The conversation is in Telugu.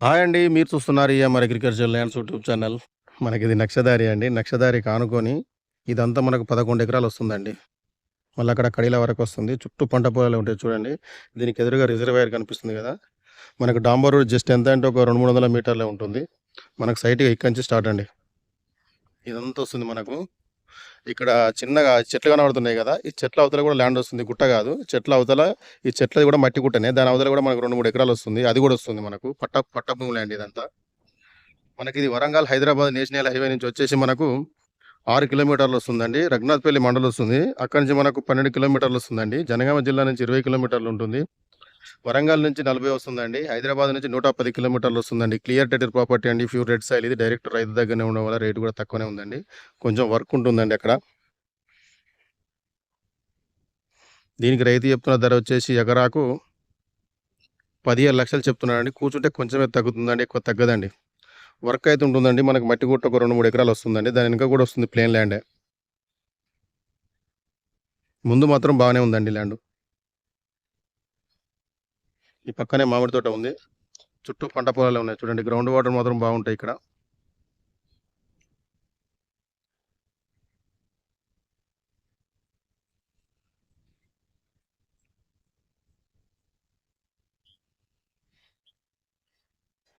హాయ్ అండి. మీరు చూస్తున్నారు EMR agriculture lands YouTube channel. మనకిది నక్షదారి అండి. నక్షదారికి ఆనుకొని ఇదంతా మనకు 11 ఎకరాలు వస్తుందండి. మళ్ళీ అక్కడ కడిల వరకు వస్తుంది. చుట్టూ పంట పొలాలు ఉంటాయి చూడండి. దీనికి ఎదురుగా రిజర్వాయర్ కనిపిస్తుంది కదా! మనకు డాంబర్ రోడ్ జస్ట్ ఎంత అంటే ఒక 200, 300 మీటర్లే ఉంటుంది. మనకు సైట్‌గా ఇక్కడి నుంచి స్టార్ట్ అండి. ఇదంతా వస్తుంది మనకు. ఇక్కడ చిన్నగా చెట్లు కనబడుతున్నాయి కదా! ఈ చెట్ల అవతల కూడా ల్యాండ్ వస్తుంది. గుట్ట కాదు. చెట్ల అవతల ఈ చెట్లది కూడా మట్టి గుట్టనే. దాని అవతల కూడా మనకు 2, 3 ఎకరాలు వస్తుంది. అది కూడా వస్తుంది మనకు. పట్ట భూమి ల్యాండ్ ఇదంతా. మనకిది వరంగల్, హైదరాబాద్ నేషనల్ హైవే నుంచి వచ్చేసి మనకు 6 కిలోమీటర్లు వస్తుందండి. రఘునాథ్‌పల్లి మండలం వస్తుంది. అక్కడి నుంచి మనకు 12 కిలోమీటర్లు వస్తుందండి. జనగామ జిల్లా నుంచి 20 కిలోమీటర్లు ఉంటుంది. వరంగల్ నుంచి 40 వస్తుందండి. హైదరాబాద్ నుంచి 110 కిలోమీటర్లు వస్తుందండి. క్లియర్ టైటిల్ ప్రాపర్టీ అండి. ప్యూర్ రెడ్ సాయిల్ ఇది. డైరెక్ట్ రైతు దగ్గరనే ఉండడం వల్ల రేటు కూడా తక్కువనే ఉందండి. కొంచెం వర్క్ ఉంటుందండి అక్కడ. దీనికి రైతు చెప్తున్న ధర వచ్చేసి ఎకరాకు 15 లక్షలు చెప్తున్నాడండి. కూర్చుంటే కొంచెమే తగ్గుతుందండి. ఎక్కువ తగ్గదండి. వర్క్ అయితే ఉంటుందండి. మనకు మట్టి గుట్ట ఒక 2, 3 ఎకరాలు వస్తుందండి. దాని వెనుక కూడా వస్తుంది ప్లేన్ ల్యాండే. ముందు మాత్రం బాగానే ఉందండి ల్యాండ్. ఈ పక్కనే మామిడి తోట ఉంది. చుట్టూ పంట పొలాలే ఉన్నాయి చూడండి. గ్రౌండ్ వాటర్ మాత్రం బాగుంటాయి ఇక్కడ.